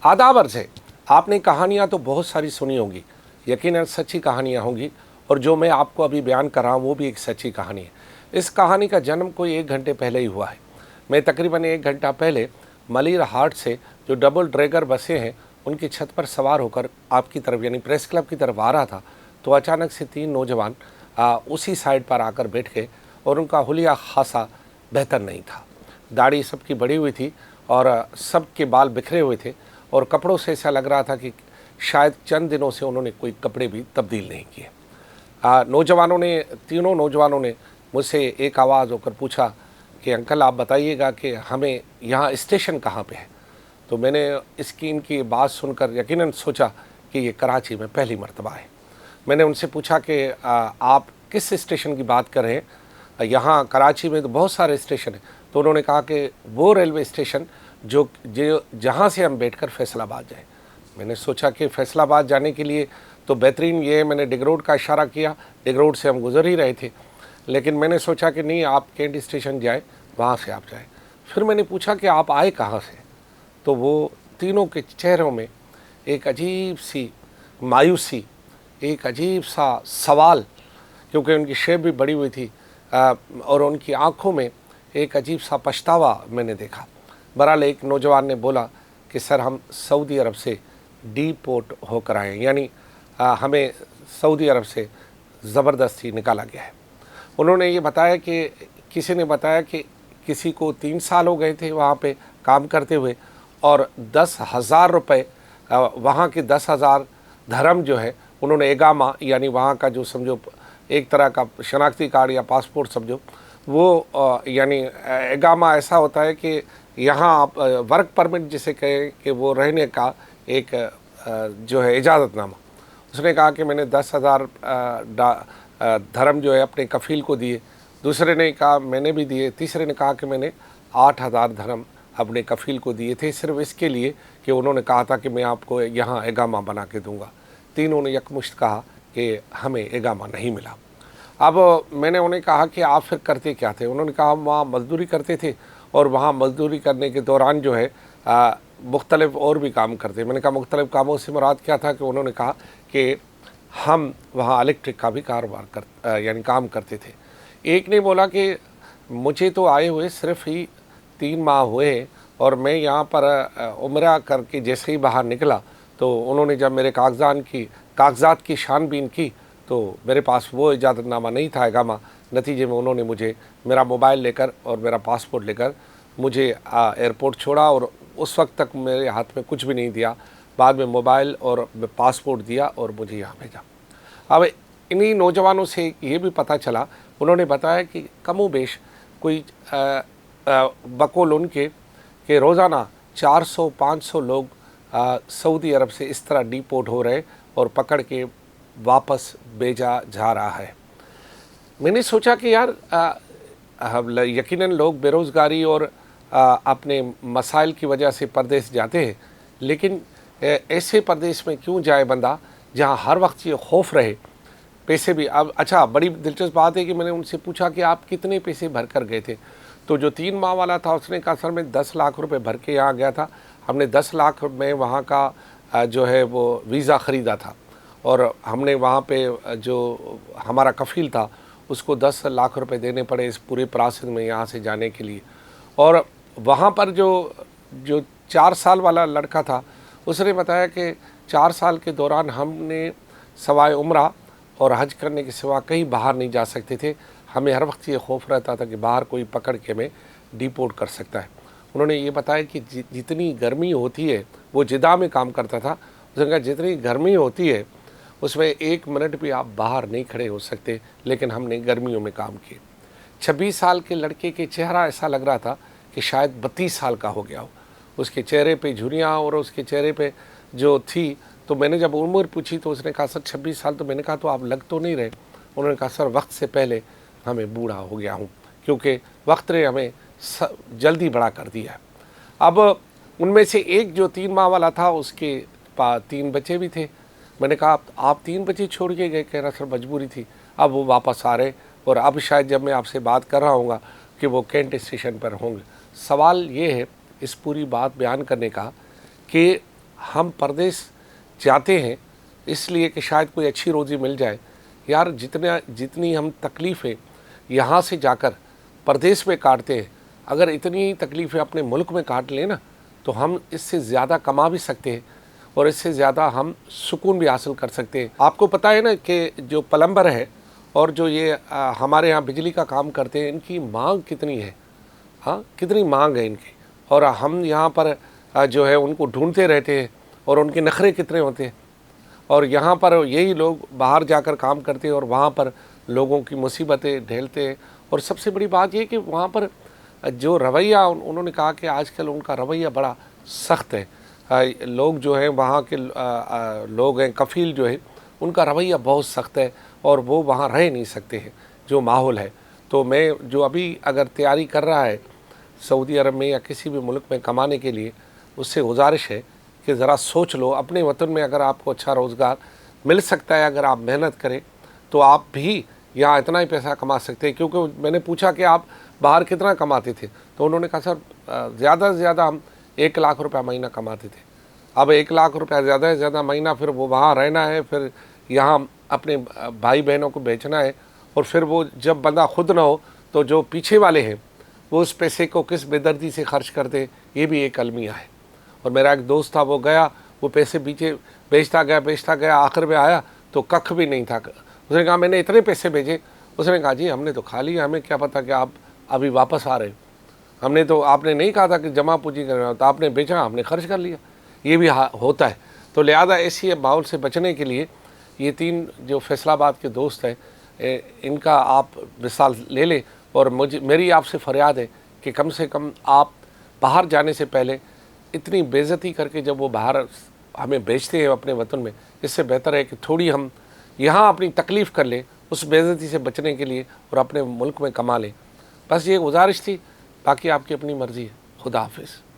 आदाब अर्ज़ है। आपने कहानियाँ तो बहुत सारी सुनी होंगी, यकीनन सच्ची कहानियाँ होंगी, और जो मैं आपको अभी बयान कर रहा हूँ वो भी एक सच्ची कहानी है। इस कहानी का जन्म कोई 1 घंटे पहले ही हुआ है। मैं तकरीबन 1 घंटा पहले मलिर हाट से जो डबल ड्रैगर बसें हैं उनकी छत पर सवार होकर आपकी तरफ यानी प्रेस क्लब की तरफ आ रहा था, तो अचानक से 3 नौजवान उसी साइड पर आकर बैठ गए और उनका हुलिया खासा बेहतर नहीं था। दाढ़ी सबकी बढ़ी हुई थी और सबके बाल बिखरे हुए थे और कपड़ों से ऐसा लग रहा था कि शायद चंद दिनों से उन्होंने कोई कपड़े भी तब्दील नहीं किए। तीनों नौजवानों ने मुझसे एक आवाज़ होकर पूछा कि अंकल आप बताइएगा कि हमें यहाँ स्टेशन कहाँ पे है। तो मैंने इनकी बात सुनकर यकीनन सोचा कि ये कराची में पहली मर्तबा है। मैंने उनसे पूछा कि आप किस स्टेशन की बात कर रहे हैं, यहाँ कराची में तो बहुत सारे स्टेशन हैं। तो उन्होंने कहा कि वो रेलवे स्टेशन जो जहाँ से हम बैठकर फैसलाबाद जाएं। मैंने सोचा कि फैसलाबाद जाने के लिए तो बेहतरीन ये, मैंने डिग रोड का इशारा किया, डिग रोड से हम गुजर ही रहे थे, लेकिन मैंने सोचा कि नहीं, आप कैंट स्टेशन जाए, वहाँ से आप जाएँ। फिर मैंने पूछा कि आप आए कहाँ से, तो वो तीनों के चेहरों में एक अजीब सी मायूसी, एक अजीब सा सवाल, क्योंकि उनकी शेप भी बढ़ी हुई थी और उनकी आंखों में एक अजीब सा पछतावा मैंने देखा। बहरहाल एक नौजवान ने बोला कि सर हम सऊदी अरब से डिपोर्ट होकर आए हैं, यानी हमें सऊदी अरब से ज़बरदस्ती निकाला गया है। उन्होंने ये बताया कि किसी ने बताया कि किसी को 3 साल हो गए थे वहाँ पे काम करते हुए और 10,000 रुपये वहाँ के 10,000 धर्म जो है उन्होंने एगामा यानी वहाँ का जो समझो एक तरह का शनाख्ती कार्ड या पासपोर्ट समझो, वो यानी एगामा ऐसा होता है कि यहाँ आप वर्क परमिट जिसे कहें कि वो रहने का एक जो है इजाज़तनामा। उसने कहा कि मैंने 10,000 धर्म जो है अपने कफ़ील को दिए, दूसरे ने कहा मैंने भी दिए, तीसरे ने कहा कि मैंने 8,000 धर्म अपने कफ़ील को दिए थे, सिर्फ इसके लिए कि उन्होंने कहा था कि मैं आपको यहाँ एगामा बना के दूँगा। तीनों ने यकमुश्त कहा कि हमें एगामा नहीं मिला। अब मैंने उन्हें कहा कि आप फिर करते क्या थे। उन्होंने कहा हम वहाँ मज़दूरी करते थे और वहाँ मज़दूरी करने के दौरान जो है मुख्तलिफ़ और भी काम करते। मैंने कहा मुख्तलिफ़ कामों से मुराद क्या था, कि उन्होंने कहा कि हम वहाँ इलेक्ट्रिक का भी कारोबार यानी काम करते थे। एक ने बोला कि मुझे तो आए हुए सिर्फ ही 3 माह हुए और मैं यहाँ पर उम्रा करके जैसे ही बाहर निकला तो उन्होंने जब मेरे कागजात की छानबीन की तो मेरे पास वो इजाज़तनामा नहीं था एगामा। नतीजे में उन्होंने मुझे मेरा मोबाइल लेकर और मेरा पासपोर्ट लेकर मुझे एयरपोर्ट छोड़ा और उस वक्त तक मेरे हाथ में कुछ भी नहीं दिया। बाद में मोबाइल और पासपोर्ट दिया और मुझे यहाँ भेजा। अब इन्हीं नौजवानों से ये भी पता चला, उन्होंने बताया कि कमोबेश कोई बकौल उनके कि रोज़ाना 400-500 लोग सऊदी अरब से इस तरह डिपोर्ट हो रहे और पकड़ के वापस भेजा जा रहा है। मैंने सोचा कि यार यकीनन लोग बेरोज़गारी और अपने मसाइल की वजह से परदेश जाते हैं, लेकिन ऐसे परदेश में क्यों जाए बंदा जहाँ हर वक्त ये खौफ रहे, पैसे भी। अब अच्छा, बड़ी दिलचस्प बात है कि मैंने उनसे पूछा कि आप कितने पैसे भर कर गए थे, तो जो 3 माह वाला था उसने कहा सर मैं 10 लाख रुपए भर के यहाँ गया था। हमने 10 लाख में वहाँ का जो है वो वीज़ा ख़रीदा था और हमने वहाँ पे जो हमारा कफ़ील था उसको 10 लाख रुपए देने पड़े इस पूरे प्रोसेस में यहाँ से जाने के लिए। और वहाँ पर जो 4 साल वाला लड़का था उसने बताया कि 4 साल के दौरान हमने सवाए उम्रा और हज करने के सिवा कहीं बाहर नहीं जा सकते थे। हमें हर वक्त ये खौफ रहता था कि बाहर कोई पकड़ के हमें डिपोर्ट कर सकता है। उन्होंने ये बताया कि जितनी गर्मी होती है, वो जिद्दा में काम करता था, उसने कहा जितनी गर्मी होती है उसमें 1 मिनट भी आप बाहर नहीं खड़े हो सकते, लेकिन हमने गर्मियों में काम किए। 26 साल के लड़के के चेहरा ऐसा लग रहा था कि शायद 32 साल का हो गया हो। उसके चेहरे पे झुर्रियाँ और उसके चेहरे पे जो थी, तो मैंने जब उम्र पूछी तो उसने कहा सर 26 साल। तो मैंने कहा तो आप लग तो नहीं रहे। उन्होंने कहा सर वक्त से पहले हमें बूढ़ा हो गया हूँ, क्योंकि वक्त ने हमें जल्दी बड़ा कर दिया है। अब उनमें से एक जो 3 माह वाला था उसके 3 बच्चे भी थे। मैंने कहा आप 3 बच्चे छोड़ के गए? कह रहा सर मजबूरी थी। अब वो वापस आ रहे और अब शायद जब मैं आपसे बात कर रहा हूँगा कि वो कैंट स्टेशन पर होंगे। सवाल ये है इस पूरी बात बयान करने का कि हम परदेश जाते हैं इसलिए कि शायद कोई अच्छी रोज़ी मिल जाए। यार जितनी हम तकलीफ़ें यहाँ से जाकर परदेश में काटते हैं, अगर इतनी ही तकलीफ़ें अपने मुल्क में काट लें ना, तो हम इससे ज़्यादा कमा भी सकते हैं और इससे ज़्यादा हम सुकून भी हासिल कर सकते हैं। आपको पता है ना कि जो प्लम्बर है और जो ये हमारे यहाँ बिजली का काम करते हैं, इनकी मांग कितनी है, हाँ कितनी मांग है इनकी, और हम यहाँ पर जो है उनको ढूंढते रहते हैं और उनके नखरे कितने होते हैं। और यहाँ पर यही लोग बाहर जाकर काम करते हैं और वहाँ पर लोगों की मुसीबतें झेलते हैं। और सबसे बड़ी बात ये कि वहाँ पर जो रवैया, उन्होंने कहा कि आजकल उनका रवैया बड़ा सख्त है। लोग जो हैं वहाँ के लोग हैं, कफ़ील जो है, उनका रवैया बहुत सख्त है और वो वहाँ रह नहीं सकते हैं जो माहौल है। तो मैं जो अभी अगर तैयारी कर रहा है सऊदी अरब में या किसी भी मुल्क में कमाने के लिए, उससे गुजारिश है कि ज़रा सोच लो, अपने वतन में अगर आपको अच्छा रोज़गार मिल सकता है, अगर आप मेहनत करें तो आप भी यहाँ इतना ही पैसा कमा सकते हैं। क्योंकि मैंने पूछा कि आप बाहर कितना कमाते थे, तो उन्होंने कहा सर ज़्यादा से ज़्यादा हम 1 लाख रुपया महीना कमाते थे। अब 1 लाख रुपया ज़्यादा से ज़्यादा महीना, फिर वो वहाँ रहना है, फिर यहाँ अपने भाई बहनों को बेचना है, और फिर वो जब बंदा खुद ना हो तो जो पीछे वाले हैं वो उस पैसे को किस बेदर्दी से खर्च कर दे, ये भी एक अलमिया है। और मेरा एक दोस्त था, वो गया, वो पैसे पीछे बेचता गया, आखिर में आया तो कख भी नहीं था। उसने कहा मैंने इतने पैसे भेजे। उसने कहा जी हमने तो खा लिया, हमें क्या पता कि आप अभी वापस आ रहे हो, हमने तो, आपने नहीं कहा था कि जमा पूंजी करना, तो आपने बेचा, हमने खर्च कर लिया। ये भी होता है। तो लिहाजा ऐसी माहौल से बचने के लिए ये 3 जो फैसलाबाद के दोस्त हैं, इनका आप मिसाल ले लें। और मेरी आपसे फरियाद है कि कम से कम आप बाहर जाने से पहले इतनी बेइज्जती करके जब वो बाहर हमें बेचते हैं अपने वतन में, इससे बेहतर है कि थोड़ी हम यहाँ अपनी तकलीफ़ कर लें उस बेइज्जती से बचने के लिए और अपने मुल्क में कमा लें। बस ये गुजारिश थी, बाकी आपकी अपनी मर्ज़ी है। खुदा हाफिज़।